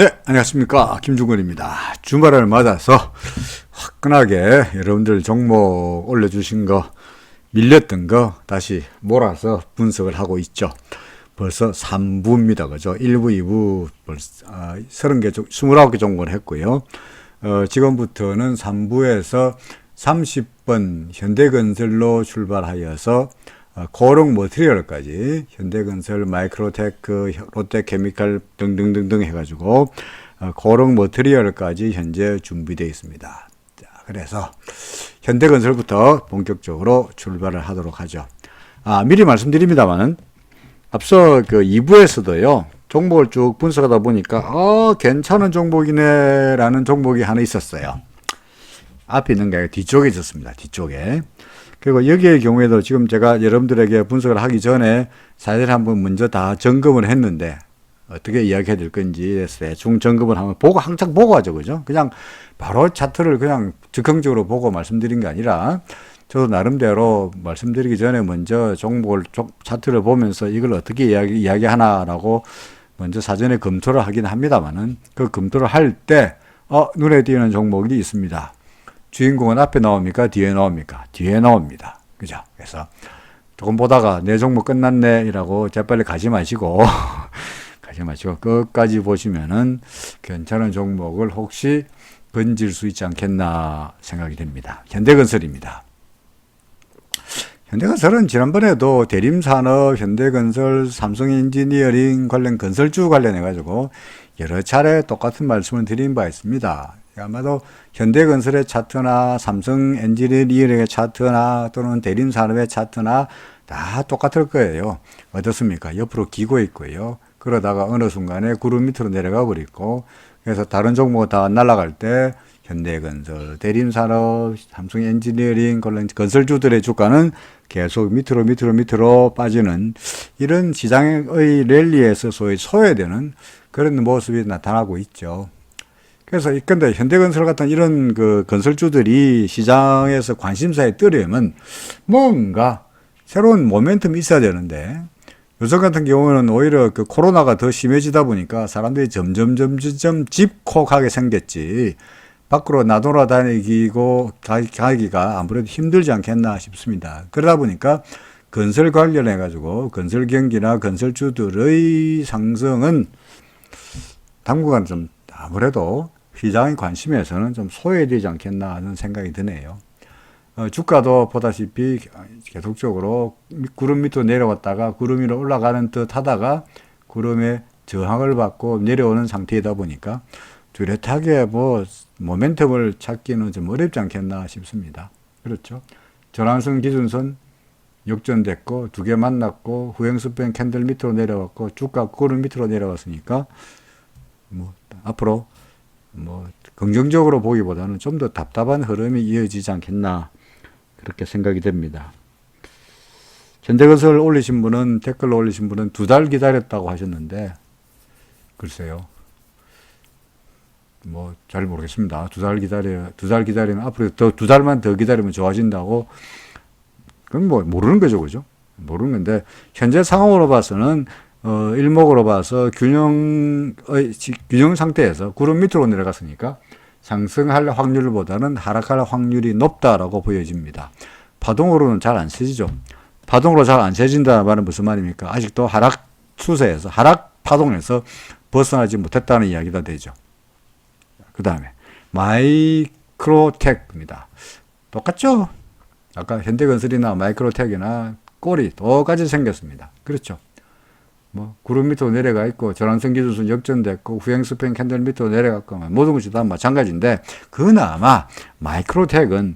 네, 안녕하십니까. 김중근입니다. 주말을 맞아서 화끈하게 여러분들 종목 올려주신 거, 밀렸던 거 다시 몰아서 분석을 하고 있죠. 벌써 3부입니다. 그죠? 1부, 2부 벌써 30개, 29개 종목을 했고요. 지금부터는 3부에서 30번 현대건설로 출발하여서 고롱 머티리얼까지 현대건설, 마이크로테크, 롯데케미칼 등등등등 해가지고 고롱 머티리얼까지 현재 준비되어 있습니다. 자, 그래서 현대건설부터 본격적으로 출발을 하도록 하죠. 미리 말씀드립니다만은 앞서 그 2부에서도요 종목을 쭉 분석하다 보니까 괜찮은 종목이네 라는 종목이 하나 있었어요. 앞에 있는 게 아니라 뒤쪽에 있었습니다. 뒤쪽에. 그리고 여기의 경우에도 지금 제가 여러분들에게 분석을 하기 전에 사실 한번 먼저 다 점검을 했는데 어떻게 이야기해야 될 건지 대충 점검을 한번 보고 항상 보고 하죠. 그죠? 그냥 바로 차트를 그냥 즉흥적으로 보고 말씀드린 게 아니라 저도 나름대로 말씀드리기 전에 먼저 종목을 차트를 보면서 이걸 어떻게 이야기하나라고 먼저 사전에 검토를 하긴 합니다만은 그 검토를 할 때 눈에 띄는 종목이 있습니다. 주인공은 앞에 나옵니까? 뒤에 나옵니까? 뒤에 나옵니다. 그죠? 그래서 조금 보다가 내 종목 끝났네 이라고 재빨리 가지 마시고 끝까지 보시면은 괜찮은 종목을 혹시 건질 수 있지 않겠나 생각이 됩니다. 현대건설입니다. 현대건설은 지난번에도 대림산업, 현대건설, 삼성엔지니어링 관련 건설주 관련해가지고 여러 차례 똑같은 말씀을 드린 바 있습니다. 아마도 현대건설의 차트나 삼성엔지니어링의 차트나 또는 대림산업의 차트나 다 똑같을 거예요. 어떻습니까? 옆으로 기고 있고요. 그러다가 어느 순간에 구름 밑으로 내려가 버리고 그래서 다른 종목 다 날아갈 때 현대건설, 대림산업, 삼성엔지니어링 관련 건설주들의 주가는 계속 밑으로 빠지는 이런 시장의 랠리에서 소위 소외되는 그런 모습이 나타나고 있죠. 그래서 근데 현대건설 같은 이런 그 건설주들이 시장에서 관심사에 뜨려면 뭔가 새로운 모멘텀이 있어야 되는데 요즘 같은 경우는 오히려 그 코로나가 더 심해지다 보니까 사람들이 점점 집콕하게 생겼지 밖으로 나돌아다니고 가기가 아무래도 힘들지 않겠나 싶습니다. 그러다 보니까 건설 관련해 가지고 건설 경기나 건설주들의 상승은 당분간 좀 아무래도 시장의 관심에서는 좀 소외되지 않겠나 하는 생각이 드네요. 주가도 보다시피 계속적으로 구름 밑으로 내려왔다가 구름 위로 올라가는 듯 하다가 구름에 저항을 받고 내려오는 상태이다 보니까 뚜렷하게 모멘텀을 찾기는 좀 어렵지 않겠나 싶습니다. 그렇죠. 전환선 기준선 역전됐고 두 개 만났고 후행스팬 캔들 밑으로 내려왔고 주가 구름 밑으로 내려왔으니까 앞으로 긍정적으로 보기보다는 좀 더 답답한 흐름이 이어지지 않겠나 그렇게 생각이 됩니다. 현대건설 올리신 분은 댓글로 올리신 분은 2달 기다렸다고 하셨는데 글쎄요. 잘 모르겠습니다. 2달 기다리면 앞으로 더 2달만 더 기다리면 좋아진다고 그건 모르는 거죠. 그죠? 모르는 건데 현재 상황으로 봐서는 일목으로 봐서 균형 상태에서 구름 밑으로 내려갔으니까 상승할 확률보다는 하락할 확률이 높다라고 보여집니다. 파동으로는 잘 안 세지죠. 파동으로 잘 안 세진다는 말은 무슨 말입니까? 아직도 하락 추세에서, 하락 파동에서 벗어나지 못했다는 이야기가 되죠. 그 다음에 마이크로텍입니다. 똑같죠? 아까 현대건설이나 마이크로텍이나 꼴이 똑같이 생겼습니다. 그렇죠? 구름 밑으로 내려가 있고, 전환선 기준선 역전됐고, 후행스팬 캔들 밑으로 내려갔고, 모든 것이 다 마찬가지인데, 그나마, 마이크로텍은,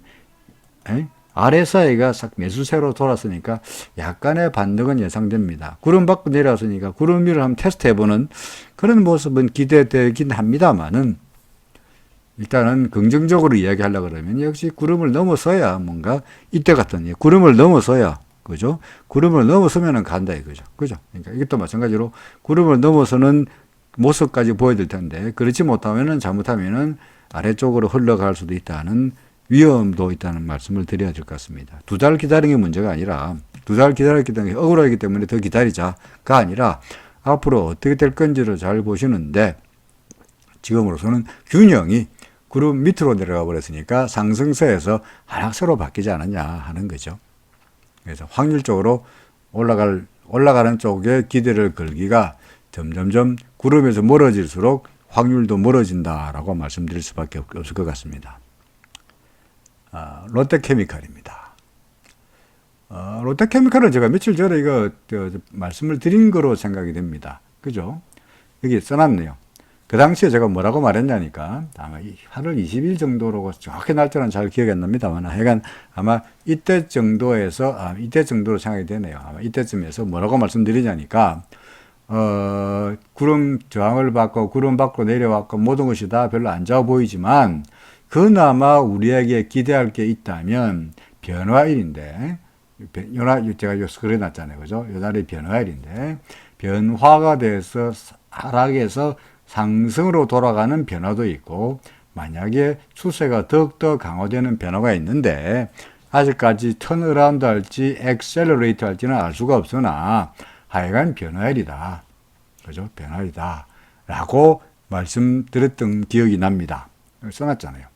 RSI가 싹 매수세로 돌았으니까, 약간의 반등은 예상됩니다. 구름 밖으로 내려왔으니까, 구름 위를 한번 테스트 해보는 그런 모습은 기대되긴 합니다만은, 일단은 긍정적으로 이야기하려고 그러면, 역시 구름을 넘어서야 뭔가, 이때 같은, 구름을 넘어서야, 그죠? 구름을 넘어서면은 간다 이거죠. 그죠? 그러니까 이것도 마찬가지로 구름을 넘어서는 모습까지 보여줄 텐데, 그렇지 못하면은 잘못하면은 아래쪽으로 흘러갈 수도 있다는 위험도 있다는 말씀을 드려야 될 것 같습니다. 2달 기다리는 게 문제가 아니라, 2달 기다렸기 때문에 억울하기 때문에 더 기다리자가 아니라, 앞으로 어떻게 될 건지를 잘 보시는데, 지금으로서는 균형이 구름 밑으로 내려가 버렸으니까 상승세에서 하락세로 바뀌지 않았냐 하는 거죠. 그래서 확률적으로 올라가는 쪽에 기대를 걸기가 점점점 구름에서 멀어질수록 확률도 멀어진다라고 말씀드릴 수밖에 없을 것 같습니다. 롯데케미칼입니다. 롯데케미칼은 제가 며칠 전에 이거 말씀을 드린 거로 생각이 됩니다. 그죠? 여기 써놨네요. 그 당시에 제가 뭐라고 말했냐니까 아마 8월 20일 정도로 정확히 날짜는 잘 기억이 안 납니다만 하여간 아마 이때 정도로 생각이 되네요. 아마 이때쯤에서 뭐라고 말씀드리냐니까 구름 저항을 받고 구름 밖으로 내려왔고 모든 것이 다 별로 안 좋아 보이지만 그나마 우리에게 기대할 게 있다면 변화일인데 제가 요 그려놨잖아요. 그죠? 요 날이 변화일인데 변화가 돼서 하락에서 상승으로 돌아가는 변화도 있고 만약에 추세가 더욱더 강화되는 변화가 있는데 아직까지 턴어라운드 할지 엑셀러레이트 할지는 알 수가 없으나 하여간 변화일이다. 그죠? 변화일이다. 라고 말씀드렸던 기억이 납니다. 써놨잖아요.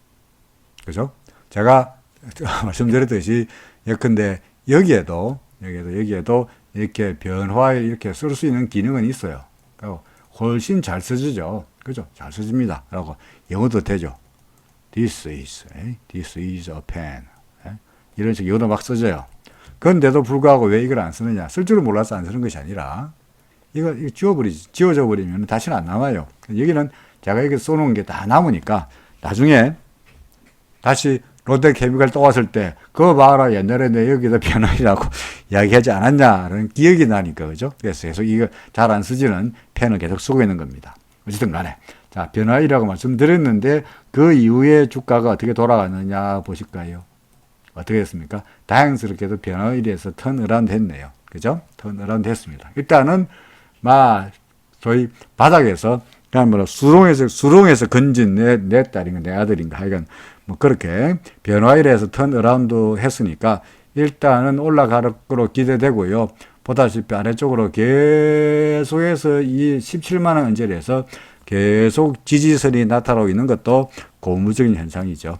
그죠? 제가 말씀드렸듯이 예컨대 여기에도 이렇게 변화에 이렇게 쓸 수 있는 기능은 있어요. 훨씬 잘 써지죠. 그죠? 잘 써집니다. 라고 영어도 되죠. This is a pen. 이런 식으로 영어도 막 써져요. 그런데도 불구하고 왜 이걸 안 쓰느냐? 쓸 줄을 몰라서 안 쓰는 것이 아니라 이거 지워져 버리면 다시는 안 남아요. 여기는 제가 이렇게 써놓은 게 다 남으니까 나중에 다시 롯데케미칼 또 왔을 때 그거 봐라 옛날에 내 여기다 변화이라고 이야기하지 않았냐는 기억이 나니까 그죠? 그래서 계속 이거 잘 안 쓰지는 펜을 계속 쓰고 있는 겁니다. 어쨌든 간에 자 변화이라고 말씀드렸는데 그 이후에 주가가 어떻게 돌아가느냐 보실까요? 어떻게 됐습니까? 다행스럽게도 변화일에서 턴어라운드 했네요. 그죠? 턴어라운드 했습니다. 일단은 저희 바닥에서 그냥 수렁에서 건진 내 딸인가 내 아들인가 하여간 그렇게 변화일에서 턴어라운드 했으니까 일단은 올라갈 거로 기대되고요. 보다시피 아래쪽으로 계속해서 이 17만원 언저리에서 계속 지지선이 나타나고 있는 것도 고무적인 현상이죠.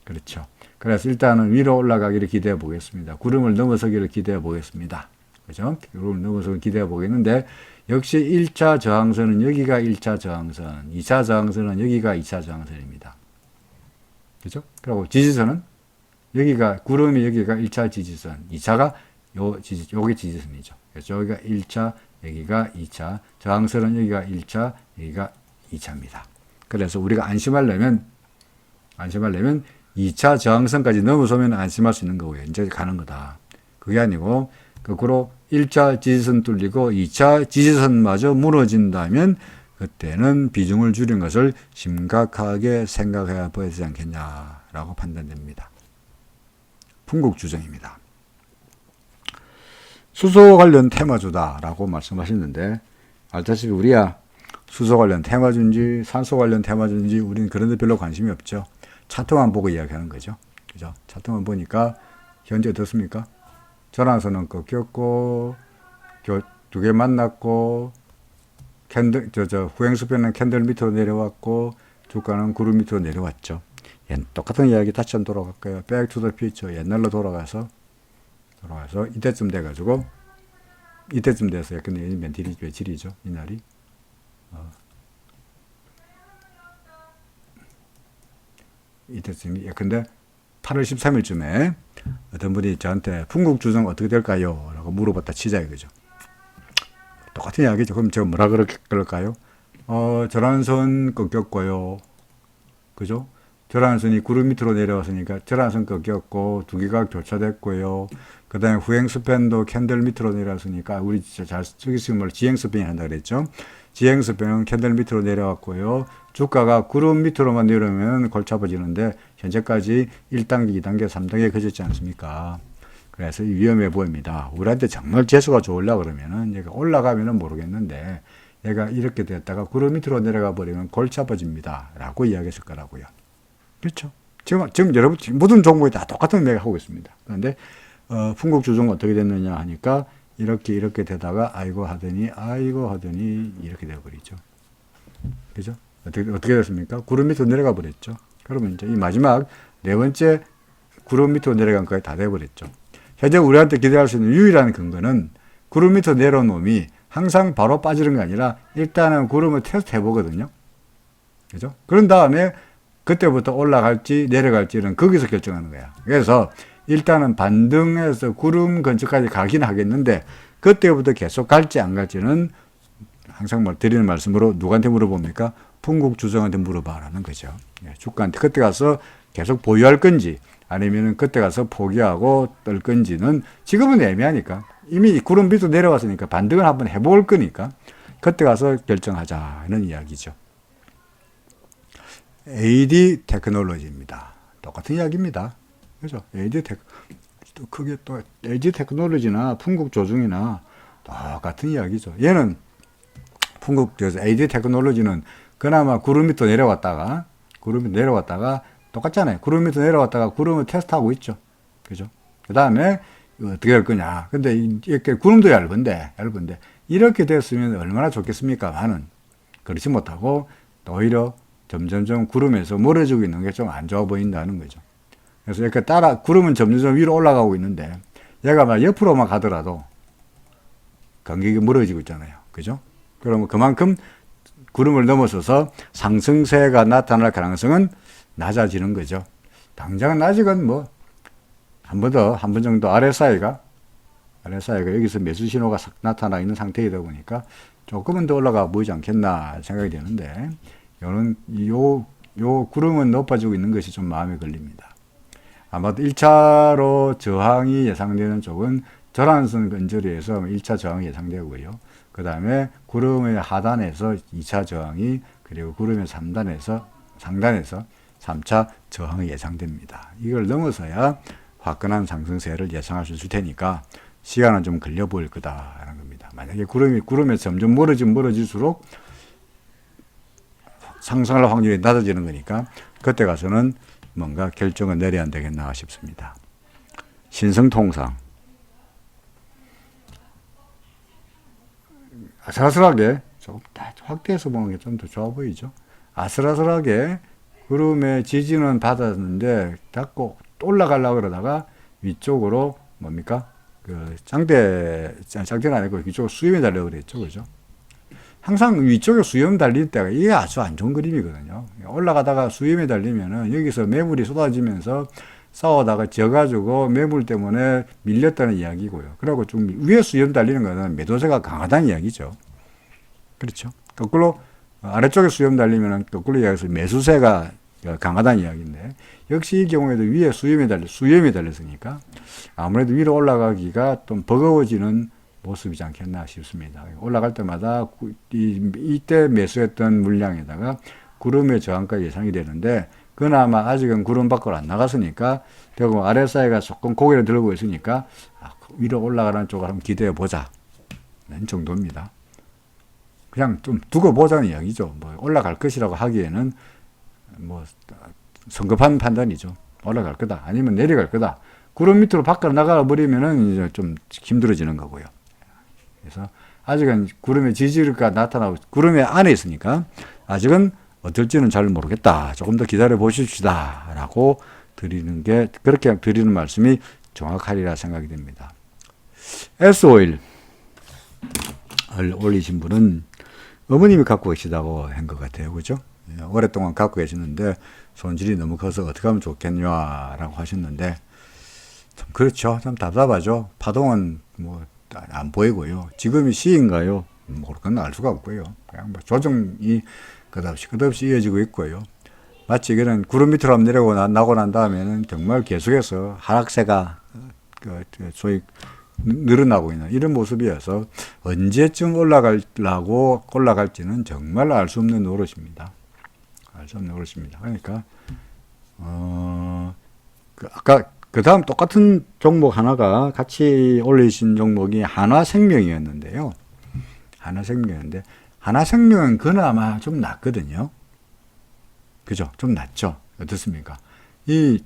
그렇죠. 그래서 일단은 위로 올라가기를 기대해 보겠습니다. 구름을 넘어서기를 기대해 보겠습니다. 그죠? 구름을 넘어서기를 기대해 보겠는데 역시 1차 저항선은 여기가 1차 저항선, 2차 저항선은 여기가 2차 저항선입니다. 그죠? 그리고 지지선은 구름이 여기가 1차 지지선, 2차가 요게 지지선이죠. 그래서 여기가 1차, 여기가 2차, 저항선은 여기가 1차, 여기가 2차입니다. 그래서 우리가 안심하려면 2차 저항선까지 넘어서면 안심할 수 있는 거고요. 이제 가는 거다. 그게 아니고 거꾸로 1차 지지선 뚫리고 2차 지지선마저 무너진다면 그때는 비중을 줄인 것을 심각하게 생각해야 보이지 않겠냐라고 판단됩니다. 풍국주정입니다. 수소 관련 테마주다라고 말씀하셨는데 알다시피 우리야 수소 관련 테마주인지 산소 관련 테마주인지 우리는 그런 데 별로 관심이 없죠. 차트만 보고 이야기하는 거죠. 그죠? 차트만 보니까 현재 어떻습니까? 전환선은 꺾였고 두 개 만났고 후행수표는 캔들 밑으로 내려왔고 주가는 구름 밑으로 내려왔죠. 똑같은 이야기 다시 한번 돌아갈까요? Back to the future. 옛날로 돌아가서 이때쯤 돼가지고 이때쯤 돼서 약간 며칠이죠. 이날이. 이때쯤이 근데 8월 13일쯤에 어떤 분이 저한테 풍국주정 어떻게 될까요? 라고 물어봤다 치자 이거죠. 똑같은 이야기죠. 그럼 제가 뭐라 그럴까요? 절한선 꺾였고요. 그죠? 절한선이 구름 밑으로 내려왔으니까 절한선 꺾였고 두 개가 교차됐고요. 그 다음에 후행스팬도 캔들 밑으로 내려왔으니까 우리 진짜 잘 쓰기쓰는 말 지행스팬이 한다 그랬죠. 지행스팬은 캔들 밑으로 내려왔고요. 주가가 구름 밑으로만 내려오면 골치 아파지는데 현재까지 1단계, 2단계, 3단계 커졌지 않습니까? 그래서 위험해 보입니다. 우리한테 정말 재수가 좋으려고 그러면은 얘가 올라가면은 모르겠는데 얘가 이렇게 됐다가 구름 밑으로 내려가 버리면 골치 아파집니다. 라고 이야기했을 거라고요. 그렇죠. 지금 여러분 모든 종목이 다 똑같은 이야기 하고 있습니다. 그런데 풍국주종 어떻게 됐느냐 하니까 이렇게 되다가 아이고 하더니 이렇게 되어버리죠. 그죠? 어떻게 됐습니까? 구름 밑으로 내려가 버렸죠. 그러면 이제 이 마지막 네 번째 구름 밑으로 내려간 거에 다 돼버렸죠. 현재 우리한테 기대할 수 있는 유일한 근거는 구름 밑으로 내려온 놈이 항상 바로 빠지는 게 아니라 일단은 구름을 테스트 해보거든요. 그죠? 그런 다음에 그때부터 올라갈지 내려갈지는 거기서 결정하는 거야. 그래서 일단은 반등해서 구름 근처까지 가긴 하겠는데 그때부터 계속 갈지 안 갈지는 항상 드리는 말씀으로 누구한테 물어봅니까? 풍국주정한테 물어봐라는 거죠. 주가한테 그때 가서 계속 보유할 건지 아니면 그때 가서 포기하고 뜰 건지는 지금은 애매하니까 이미 구름 밑으로 내려왔으니까 반등을 한번 해볼 거니까 그때 가서 결정하자는 이야기죠. AD 테크놀로지입니다. 똑같은 이야기입니다. 그죠? AD 테크놀로지나 풍국조중이나 똑같은 이야기죠. 얘는 AD 테크놀로지는 그나마 구름 밑으로 내려왔다가 똑같잖아요. 구름 밑으로 내려왔다가 구름을 테스트하고 있죠. 그죠? 그 다음에 어떻게 할 거냐. 근데 이렇게 구름도 얇은데 이렇게 됐으면 얼마나 좋겠습니까? 나는 그렇지 못하고 오히려 점점점 구름에서 멀어지고 있는 게 좀 안 좋아 보인다는 거죠. 그래서 이렇게 구름은 점점점 위로 올라가고 있는데 얘가 막 옆으로만 가더라도 간격이 멀어지고 있잖아요. 그죠? 그러면 그만큼 구름을 넘어서서 상승세가 나타날 가능성은 낮아지는 거죠. 당장은 아직은 한 번 정도 RSI가 여기서 매수 신호가 나타나 있는 상태이다 보니까 조금은 더 올라가 보이지 않겠나 생각이 되는데 요 구름은 높아지고 있는 것이 좀 마음에 걸립니다. 아마도 1차로 저항이 예상되는 쪽은 절한선 근저리에서 1차 저항이 예상되고요. 그 다음에 구름의 하단에서 2차 저항이 그리고 구름의 상단에서 3차 저항이 예상됩니다. 이걸 넘어서야 화끈한 상승세를 예상할 수 있을 테니까 시간은 좀 걸려 보일 거다라는 겁니다. 만약에 구름에 점점 멀어질수록 상승할 확률이 낮아지는 거니까 그때 가서는 뭔가 결정을 내려야 안 되겠나 싶습니다. 신성통상 아슬아슬하게 조금 확대해서 보는 게 좀 더 좋아 보이죠. 아슬아슬하게 구름의 지지는 받았는데 자꾸 올라가려고 그러다가 위쪽으로 장대는 아니고 위쪽으로 수렴이 달려고 그랬죠. 그죠? 항상 위쪽에 수렴 달릴 때가 이게 아주 안 좋은 그림이거든요. 올라가다가 수렴이 달리면은 여기서 매물이 쏟아지면서 싸우다가 져가지고 매물 때문에 밀렸다는 이야기고요. 그리고 좀 위에 수렴 달리는 거는 매도세가 강하다는 이야기죠. 그렇죠. 거꾸로 아래쪽에 수렴 달리면은 거꾸로 이야기해서 매수세가 강하다는 이야기인데 역시 이 경우에도 위에 수렴이 달렸으니까 아무래도 위로 올라가기가 좀 버거워지는 모습이지 않겠나 싶습니다. 올라갈 때마다 이때 매수했던 물량에다가 구름의 저항가 예상이 되는데 그나마 아직은 구름 밖으로 안 나갔으니까 결국 RSI가 조금 고개를 들고 있으니까 위로 올라가는 쪽을 한번 기대해 보자 는 정도입니다. 그냥 좀 두고 보자는 이야기죠. 올라갈 것이라고 하기에는 성급한 판단이죠. 올라갈 거다 아니면 내려갈 거다. 구름 밑으로 밖으로 나가 버리면은 이제 좀 힘들어지는 거고요. 그래서 아직은 구름의 지지가 나타나고 구름의 안에 있으니까 아직은 어떨지는 잘 모르겠다. 조금 더 기다려 보십시다. 라고 그렇게 드리는 말씀이 정확하리라 생각이 됩니다. S오일을 올리신 분은 어머님이 갖고 계시다고 한 것 같아요. 그죠? 오랫동안 갖고 계시는데 손질이 너무 커서 어떻게 하면 좋겠냐라고 하셨는데 좀 그렇죠. 좀 답답하죠. 파동은 안 보이고요. 지금이 시인가요? 모르겠나 알 수가 없고요. 그냥 조정이 끝없이 이어지고 있고요. 마치 이거는 구름 밑으로 나고 난 다음에는 정말 계속해서 하락세가 소위 늘어나고 있는 이런 모습이어서 언제쯤 올라갈지는 정말 알 수 없는 노릇입니다. 그러니까 아까 그 다음 똑같은 종목 하나가 같이 올리신 종목이 한화생명이었는데요. 한화생명은 그나마 좀 낫거든요. 그죠? 좀 낫죠? 어떻습니까? 이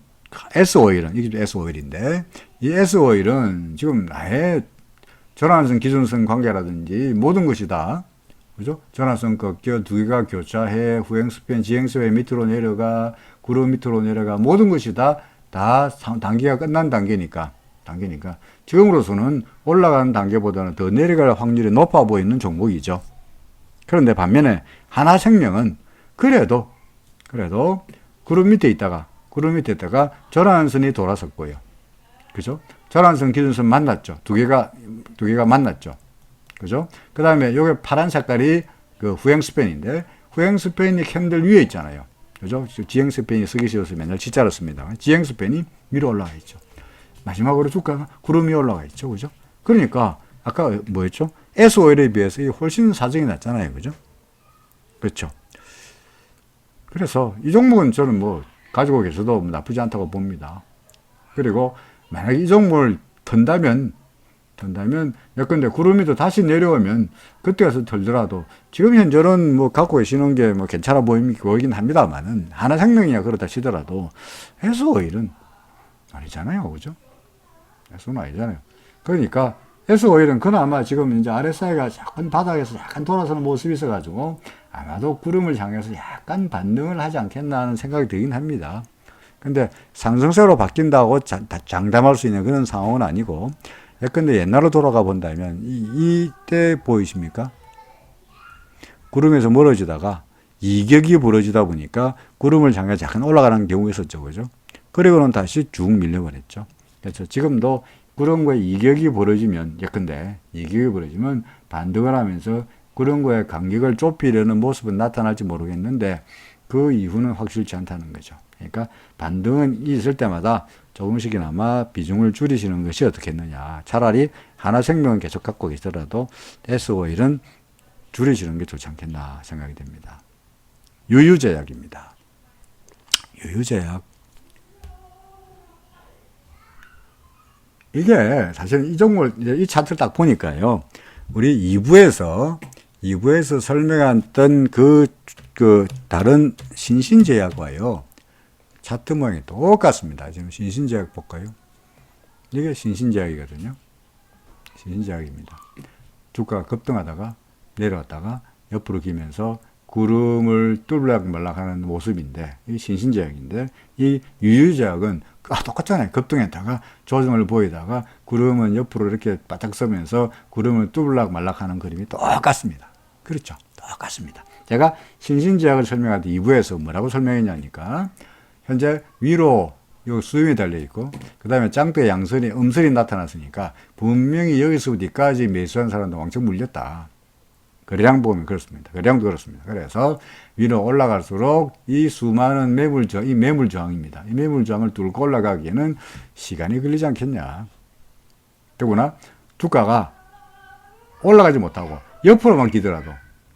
S오일은, 이게 S오일인데, 이 S오일은 지금 아예 전환선, 기준선 관계라든지 모든 것이 다 그죠? 전환선 꺾여 두 개가 교차해 후행스팬, 지행스팬 밑으로 내려가 구름 밑으로 내려가 모든 것이 다 단계가 끝난 단계니까 지금으로서는 올라가는 단계보다는 더 내려갈 확률이 높아 보이는 종목이죠. 그런데 반면에 하나생명은 그래도 구름 밑에 있다가 전환선이 돌아섰고요. 그죠? 전환선 기준선 만났죠. 두 개가 만났죠. 그죠? 그 다음에 요게 파란 색깔이 그 후행 스팬인데, 후행 스팬이 캔들 위에 있잖아요. 그죠? 지행 스팬이 쓰기 싫어서 맨날 G자로 씁니다. 지행 스팬이 위로 올라가 있죠. 마지막으로 주가가 구름이 올라가 있죠. 그죠? 그러니까, 아까 뭐였죠? SOL에 비해서 훨씬 사정이 낮잖아요. 그죠? 그렇죠. 그래서 이 종목은 저는 뭐 가지고 계셔도 나쁘지 않다고 봅니다. 그리고 만약에 이 종목을 턴다면 예컨대 구름이 또 다시 내려오면 그때 가서 털더라도 지금 현재는 뭐 갖고 계시는 게 뭐 괜찮아 보이긴 합니다만은 하나생명이야 그렇다 치더라도 S-오일은 아니잖아요. 그죠? S-는 아니잖아요. 그러니까 S-오일은 그나마 지금 이제 RSI가 약간 바닥에서 약간 돌아서는 모습이 있어가지고 아마도 구름을 향해서 약간 반등을 하지 않겠나 하는 생각이 들긴 합니다. 근데 상승세로 바뀐다고 장담할 수 있는 그런 상황은 아니고, 예컨대 옛날로 돌아가 본다면 이때 보이십니까? 구름에서 멀어지다가 이격이 벌어지다 보니까 구름을 향해 약간 올라가는 경우가 있었죠. 그죠? 그리고는 다시 쭉 밀려버렸죠. 그래서 지금도 구름과의 이격이 벌어지면, 예컨대 이격이 벌어지면 반등을 하면서 구름과의 간격을 좁히려는 모습은 나타날지 모르겠는데 그 이후는 확실치 않다는 거죠. 그러니까 반등은 있을 때마다 조금씩이나마 비중을 줄이시는 것이 어떻겠느냐. 차라리 하나생명은 계속 갖고 계시더라도 S-오일은 줄이시는 게 좋지 않겠나 생각이 됩니다. 유유제약입니다. 유유제약. 이게 사실 이 종목을, 이 차트를 딱 보니까요. 우리 2부에서 설명했던 그 다른 신신제약과요. 차트 모양이 똑같습니다. 지금 신신제약 볼까요? 이게 신신제약이거든요. 신신제약입니다. 주가가 급등하다가 내려왔다가 옆으로 기면서 구름을 뚫락말락하는 모습인데, 이 신신제약인데, 이 유유제약은 똑같잖아요. 급등했다가 조정을 보이다가 구름은 옆으로 이렇게 바짝 서면서 구름을 뚫락말락하는 그림이 똑같습니다. 그렇죠. 똑같습니다. 제가 신신제약을 설명할 때 2부에서 뭐라고 설명했냐니까, 현재 위로 요 수렴이 달려있고, 그 다음에 짱배 양선이 음선이 나타났으니까 분명히 여기서부터 어디까지 매수한 사람도 왕창 물렸다. 거래량 보면 그렇습니다. 거래량도 그렇습니다. 그래서 위로 올라갈수록 이 수많은 이 매물저항입니다. 이 매물저항을 뚫고 올라가기에는 시간이 걸리지 않겠냐. 더구나 주가가 올라가지 못하고 옆으로만 기더라도,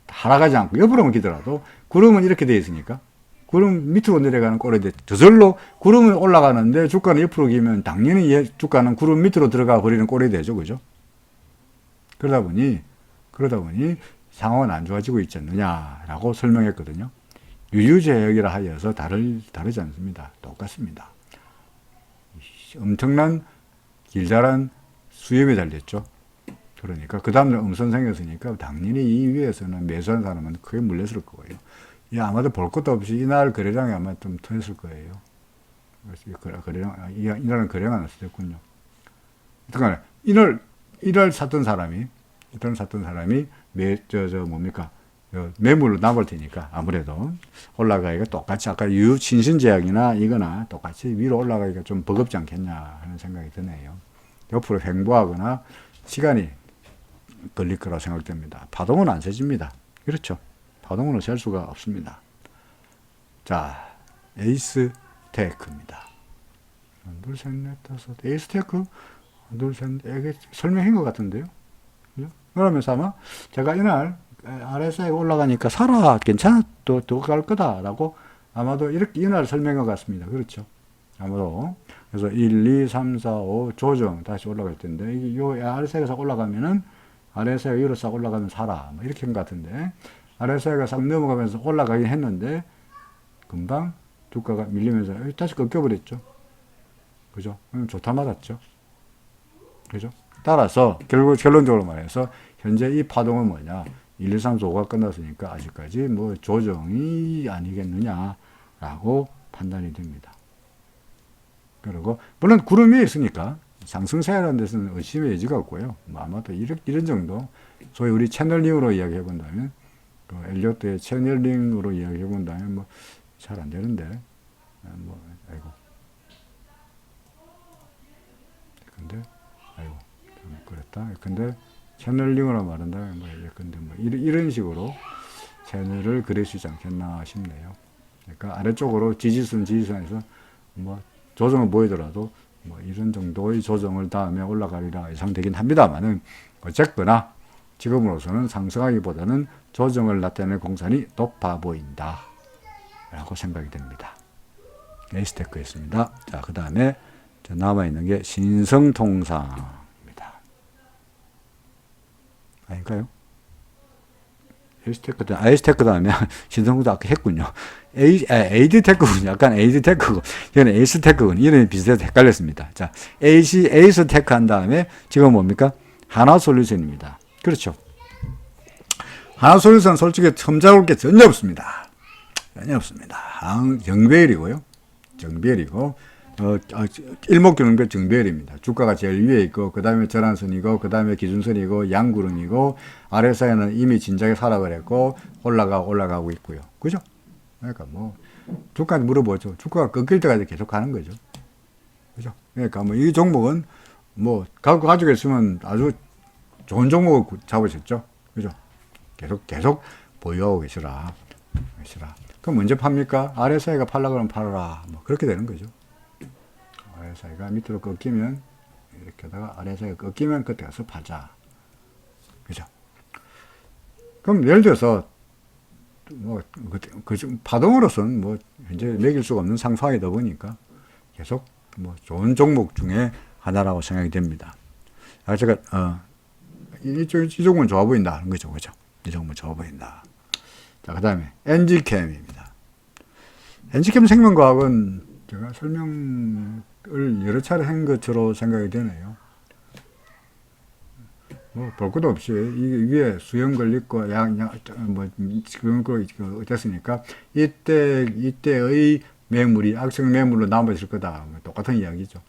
하락하지 않고 옆으로만 기더라도 구름은 이렇게 되어 있으니까 구름 밑으로 내려가는 꼴이 돼. 저절로 구름은 올라가는데 주가는 옆으로 기면 당연히 주가는 구름 밑으로 들어가 버리는 꼴이 되죠. 그죠? 그러다 보니 상황은 안 좋아지고 있지 않느냐라고 설명했거든요. 유유제약이라 하여서 다르지 않습니다. 똑같습니다. 엄청난 길다란 수염이 달렸죠. 그러니까 그 다음날 음선 생겼으니까 당연히 이 위에서는 매수한 사람은 크게 물렸을 거예요. 아마도 볼 것도 없이 이날 거래량이 아마 좀 터졌을 거예요. 이날은 거래량 안 했었군요. 그러니까 이날 샀던 사람이 매물로 나볼 테니까 아무래도 올라가기가 똑같이 아까 신신제약이나 이거나 똑같이 위로 올라가기가 좀 버겁지 않겠냐 하는 생각이 드네요. 옆으로 횡보하거나 시간이 걸릴 거라고 생각됩니다. 파동은 안 세집니다. 그렇죠. 파동으로 셀 수가 없습니다. 자, 에이스테크입니다. 둘, 셋, 넷, 다섯. 에이스테크? 둘, 셋, 넷. 이게 설명한 것 같은데요. 그죠? 그러면서 아마 제가 이날 RSI가 올라가니까 사라, 괜찮아, 또 갈 거다라고 아마도 이날 설명한 것 같습니다. 그렇죠. 아마도. 그래서 1, 2, 3, 4, 5 조정 다시 올라갈 텐데, 요 RSI가 싹 올라가면은 RSI가 위로 싹 올라가면 사라. 뭐 이렇게 한 것 같은데, RSI가 싹 넘어가면서 올라가긴 했는데 금방 주가가 밀리면서 다시 꺾여버렸죠. 그죠? 좋다 맞았죠. 그죠? 따라서 결론적으로 말해서 현재 이 파동은 뭐냐? 1, 2, 3, 4, 5가 끝났으니까 아직까지 뭐 조정이 아니겠느냐라고 판단이 됩니다. 그리고 물론 구름 위에 있으니까 상승세라는 데서는 의심의 여지가 없고요. 뭐 아마도 이런 정도, 소위 우리 채널링으로 이야기해 본다면, 그 엘리어트의 채널링으로 이야기해 본다면 뭐 잘 안 되는데, 뭐 아이고, 근데 아이고 좀 그랬다. 근데 채널링으로 말한다면 뭐 근데 뭐 이런 식으로 채널을 그릴 수 있지 않겠나 싶네요. 그러니까 아래쪽으로 지지선에서 뭐 조정을 보이더라도 뭐 이런 정도의 조정을 다음에 올라가리라 예상되긴 합니다만은, 어쨌거나 지금으로서는 상승하기보다는 조정을 나타낼 공산이 높아 보인다 라고 생각이 됩니다. 에이스테크였습니다. 자, 그 다음에 남아있는 게 신성통상입니다. 아닌가요? 아이스테크 다음에 신성도 아까 했군요. 에이드테크군요. 약간 에이드테크고, 이거는 에이스테크군. 이름이 비슷해서 헷갈렸습니다. 자, 에이스테크 한 다음에 지금 뭡니까? 하나솔루션입니다. 그렇죠. 하나솔루션 솔직히 첨자올 게 전혀 없습니다. 전혀 없습니다. 정배열이고요. 정배열이고, 일목균형별 정배열입니다. 주가가 제일 위에 있고, 그 다음에 전환선이고, 그 다음에 기준선이고, 양구름이고, 아래사이는 이미 진작에 하락을 했고, 올라가고 있고요. 그죠? 그러니까 뭐, 주가한테 물어보죠. 주가가 꺾일 때까지 계속 가는 거죠. 그죠? 그러니까 뭐, 이 종목은 뭐, 가지고 있으면 아주 좋은 종목을 잡으셨죠. 그죠? 계속 보유하고 계시라. 그럼 언제 팝니까? 아래사이가 팔라 그러면 팔아라. 뭐, 그렇게 되는 거죠. 아래사이가 밑으로 꺾이면, 이렇게 하다가 아래사이가 꺾이면 그때 가서 팔자. 그죠? 그럼 예를 들어서, 뭐, 파동으로서는 뭐, 현재 매길 수가 없는 상승하이다 보니까 계속 뭐, 좋은 종목 중에 하나라고 생각이 됩니다. 제가, 이 종목은 좋아 보인다. 하는 거죠. 그죠? 이 종목은 좋아 보인다. 자, 그 다음에, 엔지캠입니다. 엔지캠 생명과학은 제가 설명을 여러 차례 한 것으로 생각이 되네요. 뭐, 볼 것도 없이, 이 위에 수영 걸렸고, 수영 걸리고, 어땠으니까, 이때의 매물이 악성 매물로 남아있을 거다. 뭐 똑같은 이야기죠.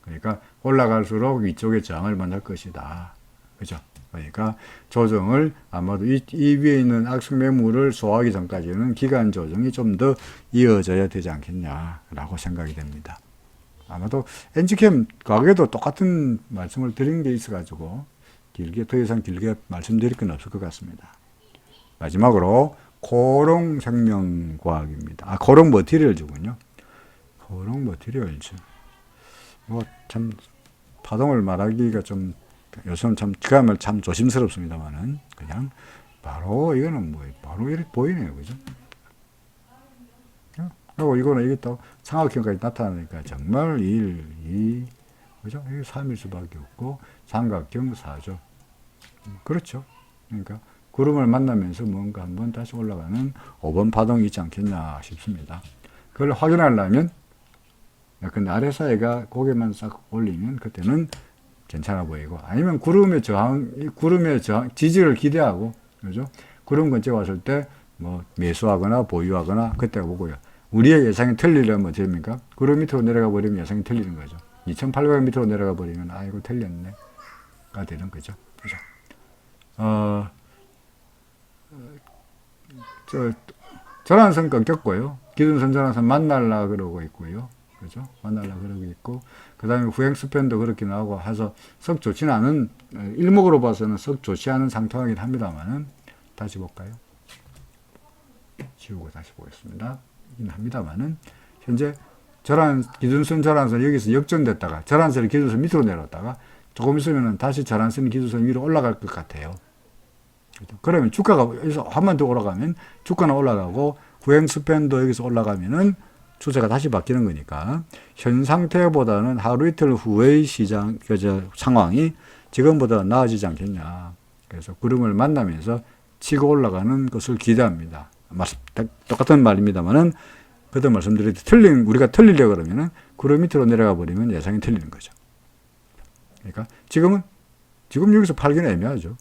그러니까, 올라갈수록 위쪽에 저항을 만날 것이다. 그죠? 그러니까, 조정을 아마도 이 위에 있는 악성 매물을 소화하기 전까지는 기간 조정이 좀 더 이어져야 되지 않겠냐라고 생각이 됩니다. 아마도 엔지캠 가격에도 똑같은 말씀을 드린 게 있어가지고, 더 이상 길게 말씀드릴 건 없을 것 같습니다. 마지막으로 코롱생명과학입니다. 코롱 머티리얼즈군요. 코롱 머티리얼즈. 뭐 참 파동을 말하기가 좀 요즘 그야말로 참 조심스럽습니다만은 그냥 바로 이거는 뭐 바로 이렇게 보이네요, 그죠? 그리고 이거는 이게 또 삼각형까지 나타나니까 정말 1, 2, 그죠? 이게 3일 수밖에 없고, 삼각형 4죠. 그렇죠. 그러니까, 구름을 만나면서 뭔가 한번 다시 올라가는 5번 파동이 있지 않겠냐 싶습니다. 그걸 확인하려면, 근데 아래사이가 고개만 싹 올리면 그때는 괜찮아 보이고, 아니면 구름의 저항, 지지를 기대하고, 그죠? 구름 근처에 왔을 때, 뭐, 매수하거나 보유하거나, 그때 보고요. 우리의 예상이 틀리려면 어떻게 됩니까? 구름 밑으로 내려가 버리면 예상이 틀리는 거죠. 2,800원 밑으로 내려가 버리면, 이거 틀렸네. 가 되는 거죠. 그죠? 전환선 끊겼고요. 기준선 전환선 만날라 그러고 있고요. 그죠? 만날라 그러고 있고, 그 다음에 후행 스팬도 그렇게 나오고 해서 썩 좋지는 않은, 일목으로 봐서는 썩 좋지 않은 상통하긴 합니다만은, 다시 볼까요? 지우고 다시 보겠습니다. 이긴 합니다만은, 현재 기준선 전환선 여기서 역전됐다가, 전환선이 기준선 밑으로 내려왔다가, 조금 있으면 다시 전환선 기준선 위로 올라갈 것 같아요. 그러면 주가가 여기서 한 번 더 올라가면 주가는 올라가고 후행 스팬도 여기서 올라가면은 추세가 다시 바뀌는 거니까 현 상태보다는 하루 이틀 후의 시장 상황이 지금보다 나아지지 않겠냐. 그래서 구름을 만나면서 치고 올라가는 것을 기대합니다. 똑같은 말입니다만은 그때 말씀드렸듯이 우리가 틀리려고 그러면은 구름 밑으로 내려가 버리면 예상이 틀리는 거죠. 그러니까 지금 여기서 팔기는 애매하죠.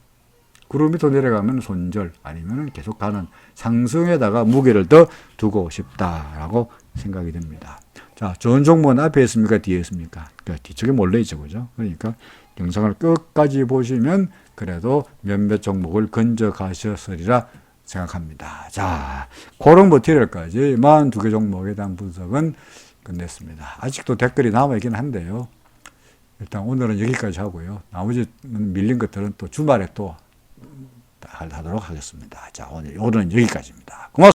구름 밑으로 내려가면 손절 아니면 계속 가는 상승에다가 무게를 더 두고 싶다라고 생각이 됩니다. 자, 좋은 종목은 앞에 있습니까? 뒤에 있습니까? 그러니까 뒤쪽에 몰려 있죠. 그죠? 그러니까 영상을 끝까지 보시면 그래도 몇몇 종목을 건져 가셨으리라 생각합니다. 자, 코롱 머티리얼까지 42개 종목에 대한 분석은 끝냈습니다. 아직도 댓글이 남아있긴 한데요. 일단 오늘은 여기까지 하고요. 나머지 밀린 것들은 또 주말에 또 하도록 하겠습니다. 자, 오늘은 여기까지입니다. 고맙습니다.